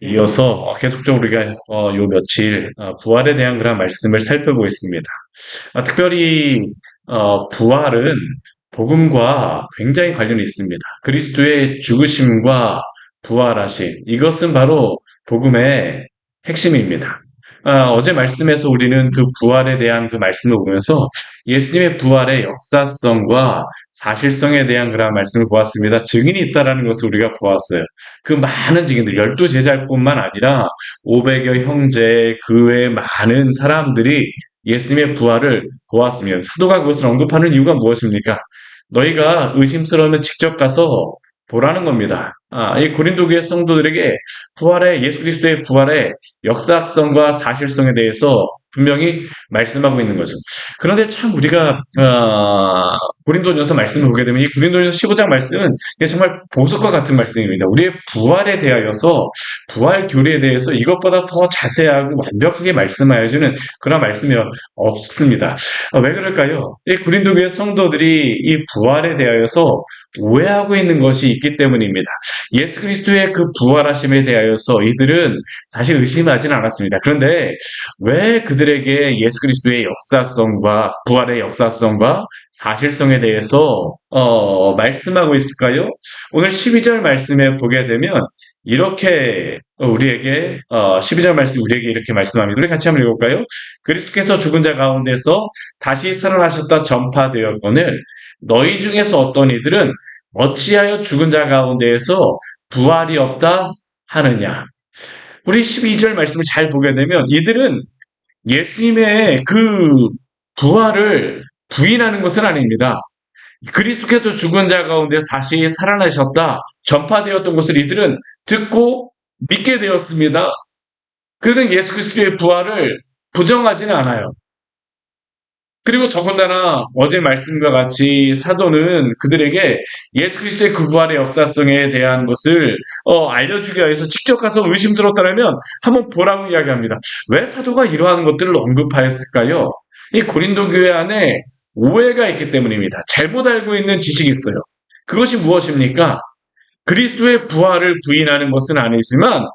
이어서 계속적으로 우리가 요 며칠 부활에 대한 그런 말씀을 살펴보겠습니다. 특별히 부활은 복음과 굉장히 관련이 있습니다. 그리스도의 죽으심과 부활하심, 이것은 바로 복음의 핵심입니다. 어제 말씀에서 우리는 그 부활에 대한 그 말씀을 보면서 예수님의 부활의 역사성과 사실성에 대한 그런 말씀을 보았습니다. 증인이 있다라는 것을 우리가 보았어요. 그 많은 증인들, 12제자뿐만 아니라 500여 형제, 그 외에 많은 사람들이 예수님의 부활을 보았으면, 사도가 그것을 언급하는 이유가 무엇입니까? 너희가 의심스러우면 직접 가서 보라는 겁니다. 이 고린도 교회 성도들에게 예수 그리스도의 부활의 역사성과 사실성에 대해서 분명히 말씀하고 있는 거죠. 그런데 참 우리가 고린도전서 말씀을 보게 되면 이 고린도전서 15장 말씀은 이게 정말 보석과 같은 말씀입니다. 우리의 부활에 대하여서, 부활 교리에 대해서 이것보다 더 자세하고 완벽하게 말씀하여주는 그런 말씀이 없습니다. 왜 그럴까요? 이 고린도 교회 성도들이 이 부활에 대하여서 오해하고 있는 것이 있기 때문입니다. 예수 그리스도의 그 부활하심에 대하여서 이들은 사실 의심하지는 않았습니다. 그런데 왜 그들에게 예수 그리스도의 역사성과 부활의 역사성과 사실성에 대해서 말씀하고 있을까요? 오늘 12절 말씀에 보게 되면 이렇게 우리에게 12절 말씀 우리에게 이렇게 말씀합니다. 우리 같이 한번 읽어볼까요? 그리스도께서 죽은 자 가운데서 다시 살아나셨다 전파되었거늘 너희 중에서 어떤 이들은 어찌하여 죽은 자 가운데에서 부활이 없다 하느냐. 우리 12절 말씀을 잘 보게 되면 이들은 예수님의 그 부활을 부인하는 것은 아닙니다. 그리스도께서 죽은 자 가운데 다시 살아나셨다 전파되었던 것을 이들은 듣고 믿게 되었습니다. 그들은 예수 그리스도의 부활을 부정하지는 않아요. 그리고 더군다나 어제 말씀과 같이 사도는 그들에게 예수 그리스도의 그 부활의 역사성에 대한 것을 알려주기 위해서 직접 가서 의심스럽다면 한번 보라고 이야기합니다. 왜 사도가 이러한 것들을 언급하였을까요? 이 고린도 교회 안에 오해가 있기 때문입니다. 잘못 알고 있는 지식이 있어요. 그것이 무엇입니까? 그리스도의 부활을 부인하는 것은 아니지만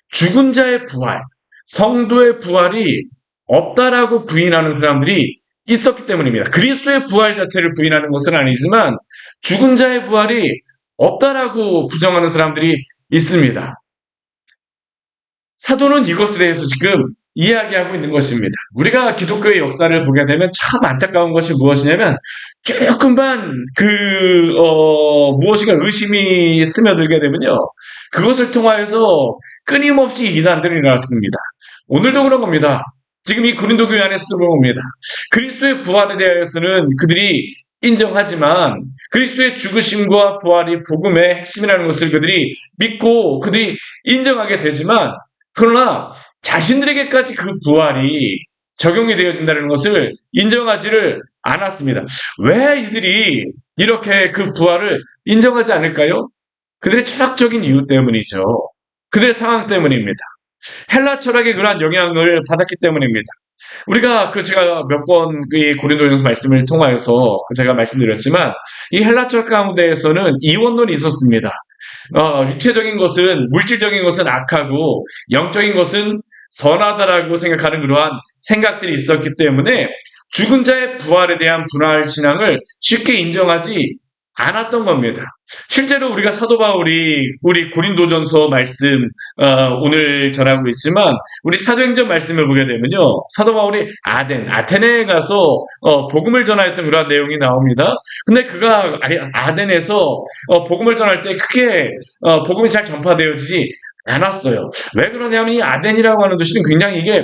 죽은 자의 부활, 성도의 부활이 없다라고 부인하는 사람들이 있었기 때문입니다. 그리스도의 부활 자체를 부인하는 것은 아니지만 죽은 자의 부활이 없다라고 부정하는 사람들이 있습니다. 사도는 이것에 대해서 지금 이야기하고 있는 것입니다. 우리가 기독교의 역사를 보게 되면 참 안타까운 것이 무엇이냐면 조금만 무엇인가 의심이 스며들게 되면요. 그것을 통하여서 끊임없이 이단들이 일어났습니다. 오늘도 그런 겁니다. 지금 이 고린도 교회 안에서도 그런 겁니다. 그리스도의 부활에 대해서는 그들이 인정하지만 그리스도의 죽으심과 부활이 복음의 핵심이라는 것을 그들이 믿고 그들이 인정하게 되지만 그러나 자신들에게까지 그 부활이 적용이 되어진다는 것을 인정하지를 않았습니다. 왜 이들이 이렇게 그 부활을 인정하지 않을까요? 그들의 철학적인 이유 때문이죠. 그들의 상황 때문입니다. 헬라 철학의 그러한 영향을 받았기 때문입니다. 우리가 제가 몇 번 이 고린도전서 말씀을 통하여서 제가 말씀드렸지만 이 헬라 철학 가운데에서는 이원론이 있었습니다. 육체적인 것은, 물질적인 것은 악하고 영적인 것은 선하다라고 생각하는 그러한 생각들이 있었기 때문에 죽은 자의 부활에 대한 분할 신앙을 쉽게 인정하지 않았던 겁니다. 실제로 우리가 사도 바울이 우리 고린도전서 말씀 오늘 전하고 있지만 우리 사도행전 말씀을 보게 되면요. 사도 바울이 아테네에 가서 복음을 전하였던 그런 내용이 나옵니다. 근데 그가 아덴에서 복음을 전할 때 크게 복음이 잘 전파되어지지 않았어요. 왜 그러냐면 이 아덴이라고 하는 도시는 굉장히 이게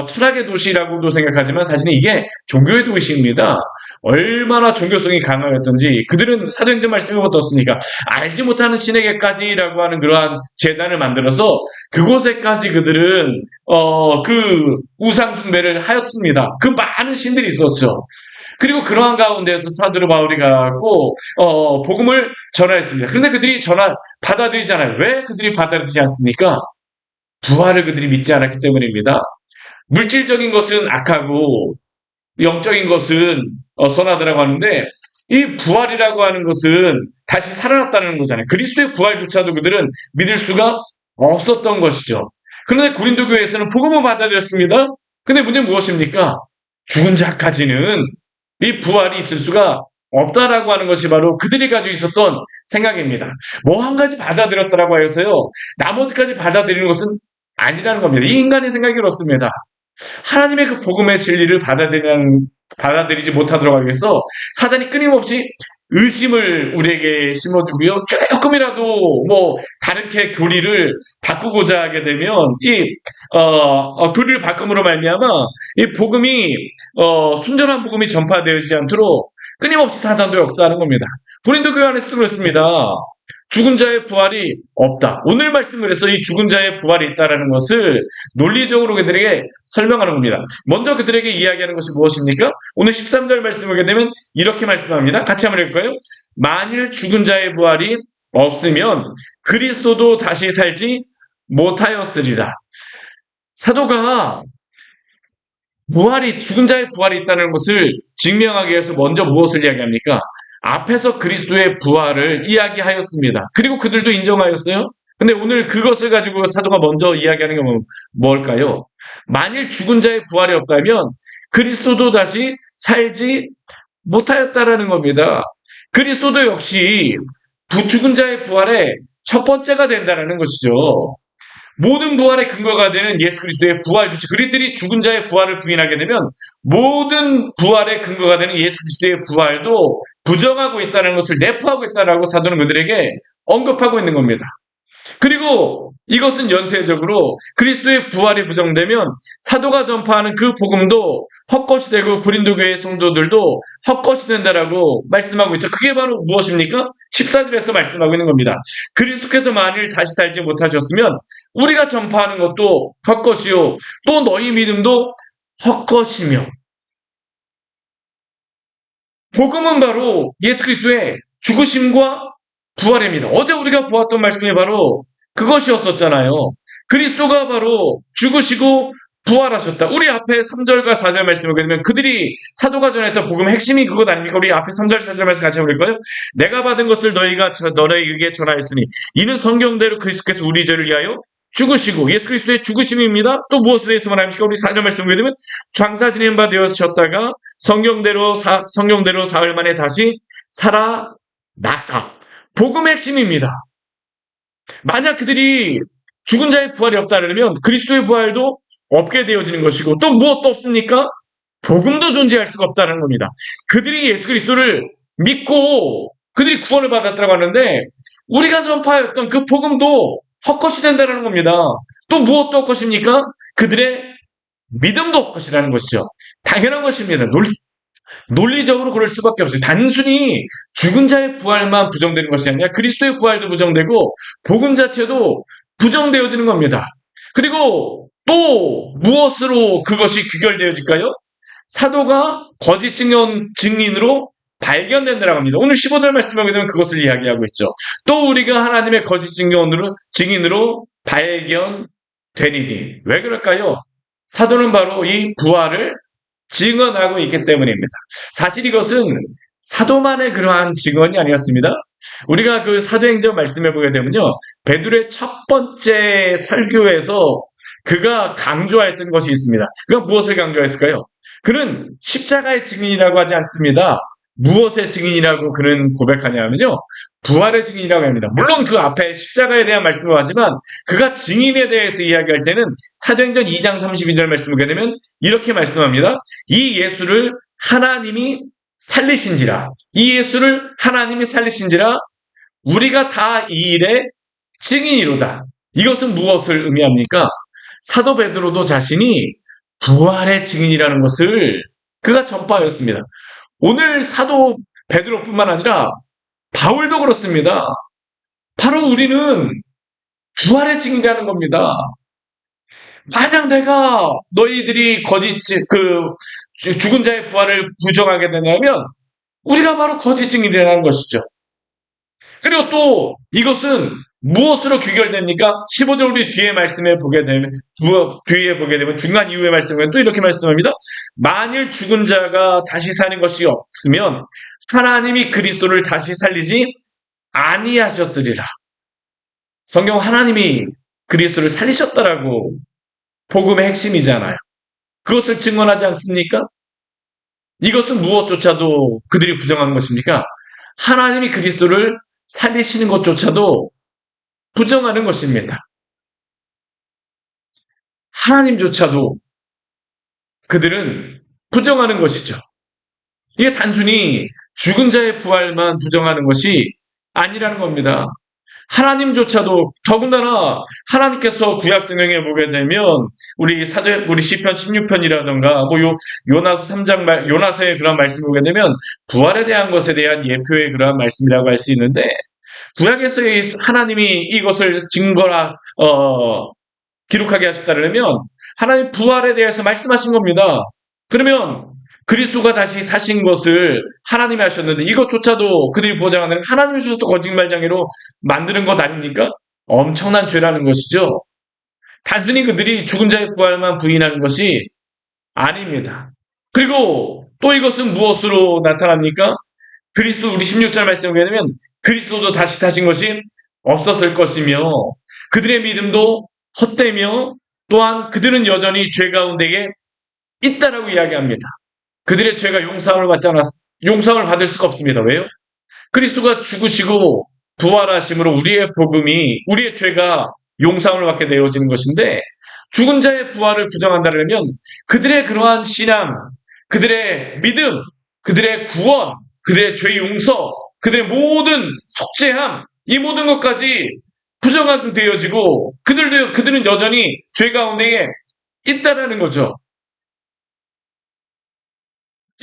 철학의 도시라고도 생각하지만 사실은 이게 종교의 도시입니다. 얼마나 종교성이 강하였던지 그들은 사도행전 말씀이 어떻습니까? 알지 못하는 신에게까지라고 하는 그러한 재단을 만들어서 그곳에까지 그들은 그 우상 숭배를 하였습니다. 그 많은 신들이 있었죠. 그리고 그러한 가운데서 사도 바울이 가고 복음을 전하였습니다. 그런데 그들이 받아들이지 않아요. 왜 그들이 받아들이지 않습니까? 부활을 그들이 믿지 않았기 때문입니다. 물질적인 것은 악하고 영적인 것은 선하다라고 하는데 이 부활이라고 하는 것은 다시 살아났다는 거잖아요. 그리스도의 부활조차도 그들은 믿을 수가 없었던 것이죠. 그런데 고린도 교회에서는 복음을 받아들였습니다. 근데 문제는 무엇입니까? 죽은 자까지는 이 부활이 있을 수가 없다라고 하는 것이 바로 그들이 가지고 있었던 생각입니다. 뭐 한 가지 받아들였다라고 해서요, 나머지까지 받아들이는 것은 아니라는 겁니다. 이 인간의 생각이 그렇습니다. 하나님의 그 복음의 진리를 받아들이지 못하도록 하기 위해서 사단이 끊임없이 의심을 우리에게 심어주고요. 조금이라도 뭐 다르게 교리를 바꾸고자 하게 되면 교리를 바꿈으로 말미암아 이 복음이 순전한 복음이 전파되지 않도록 끊임없이 사단도 역사하는 겁니다. 고린도 교회 안에서도 그렇습니다. 죽은 자의 부활이 없다. 오늘 말씀을 해서 이 죽은 자의 부활이 있다라는 것을 논리적으로 그들에게 설명하는 겁니다. 먼저 그들에게 이야기하는 것이 무엇입니까? 오늘 13절 말씀을 보게 되면 이렇게 말씀합니다. 같이 한번 읽을까요? 만일 죽은 자의 부활이 없으면 그리스도도 다시 살지 못하였으리라. 사도가 죽은 자의 부활이 있다는 것을 증명하기 위해서 먼저 무엇을 이야기합니까? 앞에서 그리스도의 부활을 이야기하였습니다. 그리고 그들도 인정하였어요. 근데 오늘 그것을 가지고 사도가 먼저 이야기하는 게 뭘까요? 만일 죽은 자의 부활이 없다면 그리스도도 다시 살지 못하였다라는 겁니다. 그리스도도 역시 죽은 자의 부활의 첫 번째가 된다는 것이죠. 모든 부활의 근거가 되는 예수 그리스도의 부활 주체, 그리스도들이 죽은 자의 부활을 부인하게 되면 모든 부활의 근거가 되는 예수 그리스도의 부활도 부정하고 있다는 것을 내포하고 있다라고 사도는 그들에게 언급하고 있는 겁니다. 그리고 이것은 연쇄적으로 그리스도의 부활이 부정되면 사도가 전파하는 그 복음도 헛것이 되고 고린도 교회의 성도들도 헛것이 된다라고 말씀하고 있죠. 그게 바로 무엇입니까? 14절에서 말씀하고 있는 겁니다. 그리스도께서 만일 다시 살지 못하셨으면 우리가 전파하는 것도 헛것이요 또 너희 믿음도 헛것이며, 복음은 바로 예수 그리스도의 죽으심과 부활입니다. 어제 우리가 보았던 말씀이 바로 그것이었었잖아요. 그리스도가 바로 죽으시고 부활하셨다. 우리 앞에 3절과 4절 말씀을 보게 되면 그들이 사도가 전했던 복음의 핵심이 그것 아닙니까? 우리 앞에 3절, 4절 말씀 같이 한번 읽을까요? 내가 받은 것을 너희에게 전하였으니 이는 성경대로 그리스도께서 우리 죄를 위하여 죽으시고, 예수 그리스도의 죽으심입니다. 또 무엇에 대해서 말합니까? 우리 4절 말씀을 보게 되면 장사 지낸 바 되었셨다가 성경대로 사흘 만에 다시 살아나사. 복음의 핵심입니다. 만약 그들이 죽은 자의 부활이 없다 그러면 그리스도의 부활도 없게 되어지는 것이고, 또 무엇도 없습니까? 복음도 존재할 수가 없다는 겁니다. 그들이 예수 그리스도를 믿고 그들이 구원을 받았다고 하는데 우리가 전파했던 그 복음도 헛것이 된다는 겁니다. 또 무엇도 헛것입니까? 그들의 믿음도 헛것이라는 것이죠. 당연한 것입니다. 논리적으로 그럴 수밖에 없어요. 단순히 죽은 자의 부활만 부정되는 것이 아니라 그리스도의 부활도 부정되고 복음 자체도 부정되어지는 겁니다. 그리고 또 무엇으로 그것이 귀결되어질까요? 사도가 거짓 증인으로 발견된다라고 합니다. 오늘 15절 말씀을 보게 되면 그것을 이야기하고 있죠. 또 우리가 하나님의 거짓 증인으로 발견되리니. 왜 그럴까요? 사도는 바로 이 부활을 증언하고 있기 때문입니다. 사실 이것은 사도만의 그러한 증언이 아니었습니다. 우리가 그 사도행전 말씀해 보게 되면요, 베드로의 첫 번째 설교에서 그가 강조했던 것이 있습니다. 그가 무엇을 강조했을까요? 그는 십자가의 증인이라고 하지 않습니다. 무엇의 증인이라고 그는 고백하냐면요, 부활의 증인이라고 합니다. 물론 그 앞에 십자가에 대한 말씀을 하지만 그가 증인에 대해서 이야기할 때는 사도행전 2장 32절 말씀을 보게 되면 이렇게 말씀합니다. 이 예수를 하나님이 살리신지라 우리가 다 이 일의 증인이로다. 이것은 무엇을 의미합니까? 사도 베드로도 자신이 부활의 증인이라는 것을 그가 전파하였습니다. 오늘 사도 베드로뿐만 아니라 바울도 그렇습니다. 바로 우리는 부활의 증인이라는 겁니다. 만약 내가 너희들이 죽은 자의 부활을 부정하게 되냐면 우리가 바로 거짓 증인이라는 것이죠. 그리고 또 이것은 무엇으로 귀결됩니까? 15절 우리 뒤에 보게 되면 중간 이후의 말씀에 또 이렇게 말씀합니다. 만일 죽은 자가 다시 사는 것이 없으면 하나님이 그리스도를 다시 살리지 아니하셨으리라. 성경 하나님이 그리스도를 살리셨다라고 복음의 핵심이잖아요. 그것을 증언하지 않습니까? 이것은 무엇조차도 그들이 부정한 것입니까? 하나님이 그리스도를 살리시는 것조차도 부정하는 것입니다. 하나님조차도 그들은 부정하는 것이죠. 이게 단순히 죽은 자의 부활만 부정하는 것이 아니라는 겁니다. 하나님조차도 더군다나 하나님께서 구약 성경에 보게 되면 우리 시편 16편이라던가 요나서 3장 요나서의 그런 말씀 보게 되면 부활에 대한 것에 대한 예표의 그러한 말씀이라고 할 수 있는데 구약에서 하나님이 이것을 증거라 기록하게 하셨다면 하나님 부활에 대해서 말씀하신 겁니다. 그러면 그리스도가 다시 사신 것을 하나님이 하셨는데 이것조차도 그들이 보장하는 하나님조차도 거짓말장애로 만드는 것 아닙니까? 엄청난 죄라는 것이죠. 단순히 그들이 죽은 자의 부활만 부인하는 것이 아닙니다. 그리고 또 이것은 무엇으로 나타납니까? 그리스도 우리 16절 말씀을 보게 되면 그리스도도 다시 사신 것이 없었을 것이며 그들의 믿음도 헛되며 또한 그들은 여전히 죄 가운데에 있다라고 이야기합니다. 그들의 죄가 용서를 받을 수가 없습니다. 왜요? 그리스도가 죽으시고 부활하심으로 우리의 복음이 우리의 죄가 용서를 받게 되어지는 것인데 죽은 자의 부활을 부정한다면 그들의 그러한 신앙, 그들의 믿음, 그들의 구원, 그들의 죄 용서, 그들의 모든 속죄함 이 모든 것까지 부정하게 되어지고 그들은 여전히 죄 가운데에 있다라는 거죠.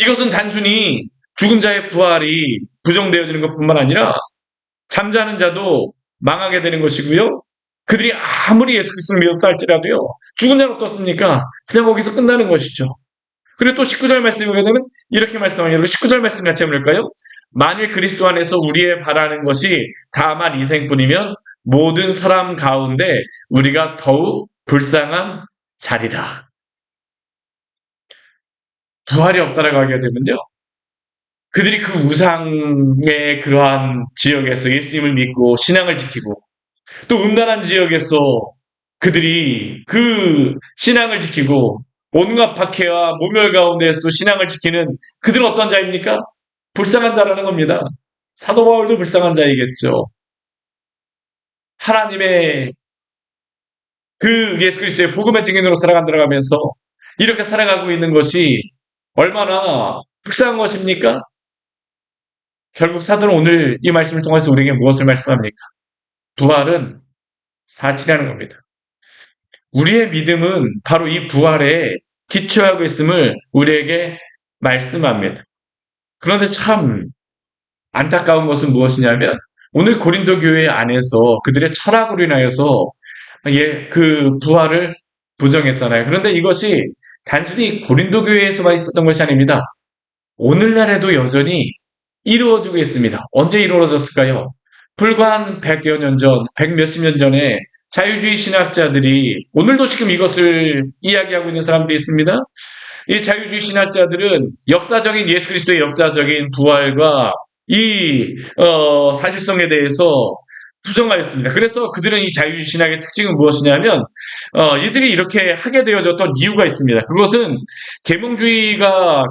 이것은 단순히 죽은 자의 부활이 부정되어지는 것뿐만 아니라 잠자는 자도 망하게 되는 것이고요. 그들이 아무리 예수 그리스도를 믿었다 할지라도요. 죽은 자는 어떻습니까? 그냥 거기서 끝나는 것이죠. 그리고 또 19절 말씀을 보게 되면 이렇게 말씀하네요. 19절 말씀 같이 한번 볼까요? 만일 그리스도 안에서 우리의 바라는 것이 다만 이생뿐이면 모든 사람 가운데 우리가 더욱 불쌍한 자리라. 부활이 없다라고 하게 되면요. 그들이 그 우상의 그러한 지역에서 예수님을 믿고 신앙을 지키고 또 음란한 지역에서 그들이 그 신앙을 지키고 온갖 박해와 모멸 가운데에서도 신앙을 지키는 그들은 어떤 자입니까? 불쌍한 자라는 겁니다. 사도 바울도 불쌍한 자이겠죠. 하나님의 그 예수 그리스도의 복음의 증인으로 살아간다면서 이렇게 살아가고 있는 것이 얼마나 불쌍한 것입니까? 결국 사도는 오늘 이 말씀을 통해서 우리에게 무엇을 말씀합니까? 부활은 사치라는 겁니다. 우리의 믿음은 바로 이 부활에 기초하고 있음을 우리에게 말씀합니다. 그런데 참 안타까운 것은 무엇이냐면 오늘 고린도 교회 안에서 그들의 철학으로 인하여서 그 부활을 부정했잖아요. 그런데 이것이 단순히 고린도 교회에서만 있었던 것이 아닙니다. 오늘날에도 여전히 이루어지고 있습니다. 언제 이루어졌을까요? 불과 한 100여 년 전, 100 몇십 년 전에 자유주의 신학자들이 오늘도 지금 이것을 이야기하고 있는 사람들이 있습니다. 이 자유주의 신학자들은 예수 그리스도의 역사적인 부활과 이 사실성에 대해서 부정하였습니다. 그래서 그들은 이 자유주의 신학의 특징은 무엇이냐면 이들이 이렇게 하게 되어졌던 이유가 있습니다. 그것은 계몽주의가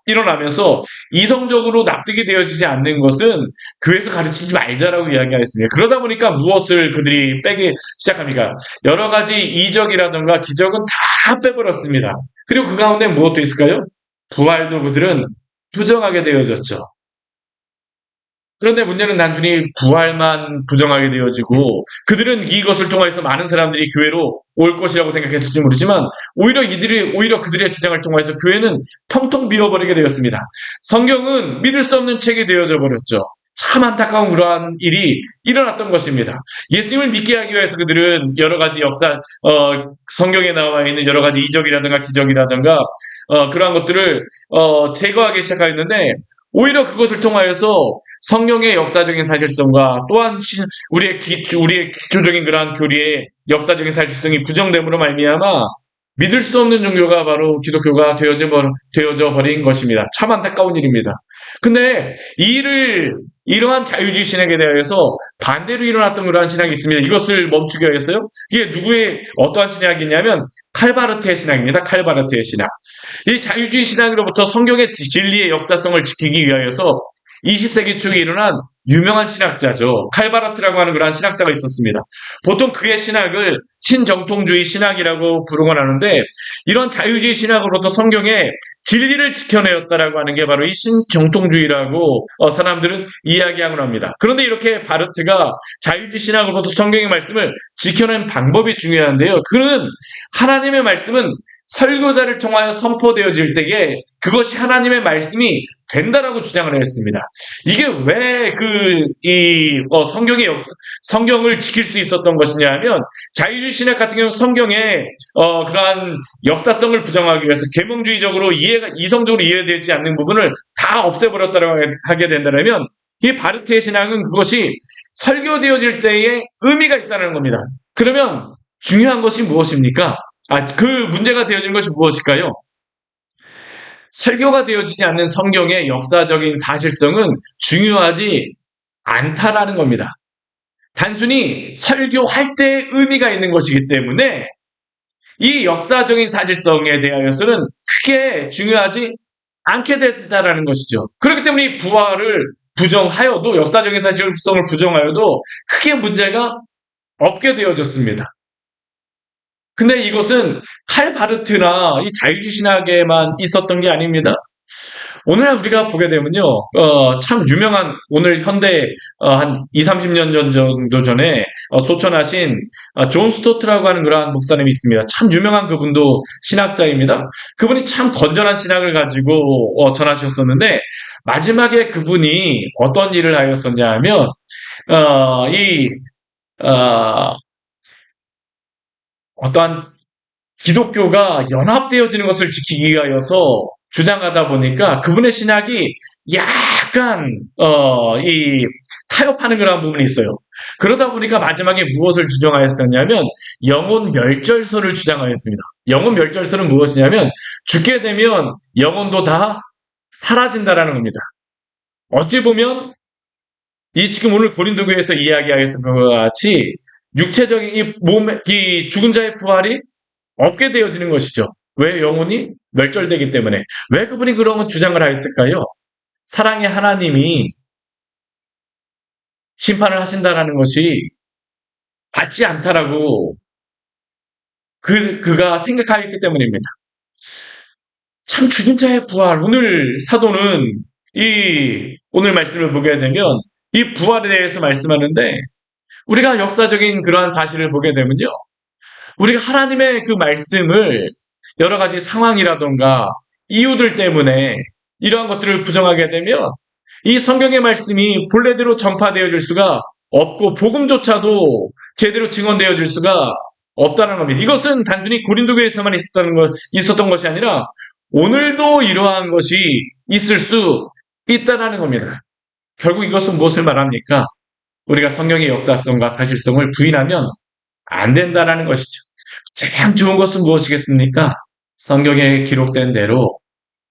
일어나면서 이성적으로 납득이 되어지지 않는 것은 교회에서 가르치지 말자라고 이야기하였습니다. 그러다 보니까 무엇을 그들이 빼기 시작합니까? 여러 가지 이적이라든가 기적은 다 빼버렸습니다. 그리고 그 가운데 무엇도 있을까요? 부활도 그들은 부정하게 되어졌죠. 그런데 문제는 단순히 부활만 부정하게 되어지고 그들은 이것을 통해서 많은 사람들이 교회로 올 것이라고 생각했을지 모르지만 오히려 그들의 주장을 통해서 교회는 텅텅 비어버리게 되었습니다. 성경은 믿을 수 없는 책이 되어져 버렸죠. 참 안타까운 그러한 일이 일어났던 것입니다. 예수님을 믿게 하기 위해서 그들은 여러 가지 성경에 나와 있는 여러 가지 이적이라든가 기적이라든가 그러한 것들을 제거하기 시작하였는데 오히려 그것을 통하여서 성경의 역사적인 사실성과 또한 우리의 기초적인 그러한 교리의 역사적인 사실성이 부정됨으로 말미암아 믿을 수 없는 종교가 바로 기독교가 되어져 버린 것입니다. 참 안타까운 일입니다. 근데 이러한 자유주의 신학에 대해서 반대로 일어났던 그러한 신학이 있습니다. 이것을 멈추게 하겠어요? 이게 누구의 어떠한 신학이냐면 칼바르트의 신학입니다. 칼바르트의 신학. 이 자유주의 신학으로부터 성경의 진리의 역사성을 지키기 위하여서 20세기 초에 일어난 유명한 신학자죠. 칼바르트라고 하는 그런 신학자가 있었습니다. 보통 그의 신학을 신정통주의 신학이라고 부르곤 하는데 이런 자유주의 신학으로부터 성경의 진리를 지켜내었다라고 하는 게 바로 이 신정통주의라고 사람들은 이야기하곤 합니다. 그런데 이렇게 바르트가 자유주의 신학으로부터 성경의 말씀을 지켜낸 방법이 중요한데요. 그는 하나님의 말씀은 설교자를 통하여 선포되어질 때에 그것이 하나님의 말씀이 된다라고 주장을 했습니다. 이게 왜 성경을 지킬 수 있었던 것이냐 하면 자유주의 신학 같은 경우는 성경의 그러한 역사성을 부정하기 위해서 계몽주의적으로 이성적으로 이해되지 않는 부분을 다 없애버렸다고 하게 된다면 이 바르트의 신앙은 그것이 설교되어질 때에 의미가 있다는 겁니다. 그러면 중요한 것이 무엇입니까? 그 문제가 되어지는 것이 무엇일까요? 설교가 되어지지 않는 성경의 역사적인 사실성은 중요하지 않다라는 겁니다. 단순히 설교할 때의 의미가 있는 것이기 때문에 이 역사적인 사실성에 대하여서는 크게 중요하지 않게 된다라는 것이죠. 그렇기 때문에 이 부활을 부정하여도 역사적인 사실성을 부정하여도 크게 문제가 없게 되어졌습니다. 근데 이것은 칼바르트나 이 자유주의 신학에만 있었던 게 아닙니다. 오늘 우리가 보게 되면요, 참 유명한, 오늘 현대, 한 2, 30년 정도 전에, 소천하신, 존 스토트라고 하는 그러한 목사님이 있습니다. 참 유명한 그분도 신학자입니다. 그분이 참 건전한 신학을 가지고, 전하셨었는데, 마지막에 그분이 어떤 일을 하였었냐 하면, 어, 이, 어, 어떠한 기독교가 연합되어지는 것을 지키기 위하여서 주장하다 보니까 그분의 신학이 약간 타협하는 그런 부분이 있어요. 그러다 보니까 마지막에 무엇을 주장하였었냐면 영혼 멸절설을 주장하였습니다. 영혼 멸절설은 무엇이냐면 죽게 되면 영혼도 다 사라진다라는 겁니다. 어찌 보면 이 지금 오늘 고린도 교회에서 이야기하였던 것과 같이 육체적인 이 죽은 자의 부활이 없게 되어지는 것이죠. 왜? 영혼이 멸절되기 때문에. 왜 그분이 그런 주장을 하였을까요? 사랑의 하나님이 심판을 하신다라는 것이 맞지 않다라고 그가 생각하였기 때문입니다. 참 죽은 자의 부활. 오늘 사도는 오늘 말씀을 보게 되면 이 부활에 대해서 말씀하는데 우리가 역사적인 그러한 사실을 보게 되면요. 우리가 하나님의 그 말씀을 여러 가지 상황이라던가 이유들 때문에 이러한 것들을 부정하게 되면 이 성경의 말씀이 본래대로 전파되어질 수가 없고 복음조차도 제대로 증언되어질 수가 없다는 겁니다. 이것은 단순히 고린도 교회에서만 있었던 것이 아니라 오늘도 이러한 것이 있을 수 있다는 겁니다. 결국 이것은 무엇을 말합니까? 우리가 성경의 역사성과 사실성을 부인하면 안 된다라는 것이죠. 참 좋은 것은 무엇이겠습니까? 성경에 기록된 대로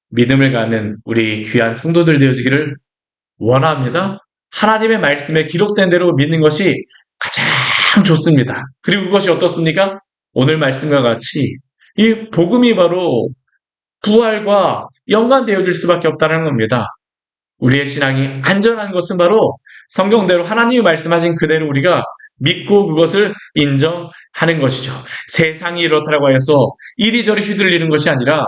믿음을 갖는 우리 귀한 성도들 되어지기를 원합니다. 하나님의 말씀에 기록된 대로 믿는 것이 가장 좋습니다. 그리고 그것이 어떻습니까? 오늘 말씀과 같이 이 복음이 바로 부활과 연관되어질 수밖에 없다는 겁니다. 우리의 신앙이 안전한 것은 바로 성경대로 하나님이 말씀하신 그대로 우리가 믿고 그것을 인정하는 것이죠. 세상이 이렇다고 해서 이리저리 휘둘리는 것이 아니라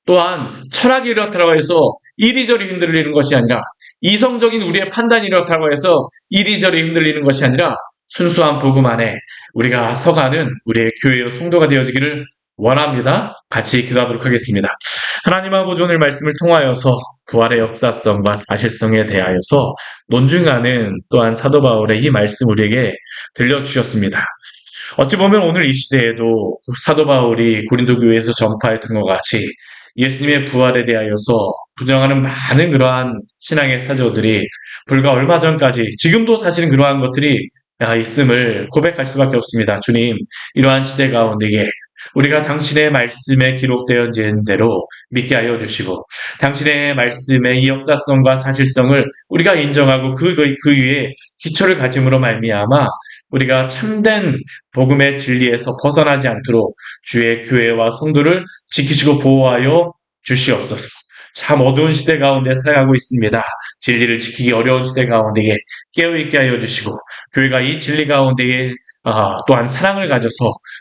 또한 철학이 이렇다고 해서 이리저리 흔들리는 것이 아니라 이성적인 우리의 판단이 이렇다고 해서 이리저리 흔들리는 것이 아니라 순수한 복음 안에 우리가 서가는 우리의 교회의 성도가 되어지기를 원합니다. 같이 기도하도록 하겠습니다. 하나님 아버지 오늘 말씀을 통하여서 부활의 역사성과 사실성에 대하여서 논증하는 또한 사도 바울의 이 말씀 우리에게 들려주셨습니다. 어찌 보면 오늘 이 시대에도 사도 바울이 고린도 교회에서 전파했던 것 같이 예수님의 부활에 대하여서 부정하는 많은 그러한 신앙의 사조들이 불과 얼마 전까지 지금도 사실은 그러한 것들이 있음을 고백할 수밖에 없습니다. 주님, 이러한 시대 가운데에 우리가 당신의 말씀에 기록되어 있는 대로 믿게 하여 주시고 당신의 말씀의 이 역사성과 사실성을 우리가 인정하고 그 위에 기초를 가짐으로 말미암아 우리가 참된 복음의 진리에서 벗어나지 않도록 주의 교회와 성도를 지키시고 보호하여 주시옵소서. 참 어두운 시대 가운데 살아가고 있습니다. 진리를 지키기 어려운 시대 가운데에 깨어있게 하여 주시고 교회가 이 진리 가운데에 또한 사랑을 가져서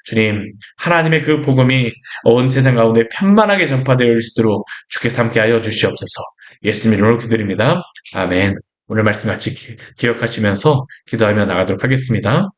주님 하나님의 그 복음이 온 세상 가운데 편만하게 전파되어 있도록 주께서 함께 하여 주시옵소서. 예수님 이름으로 기도드립니다. 아멘. 오늘 말씀 같이 기억하시면서 기도하며 나가도록 하겠습니다.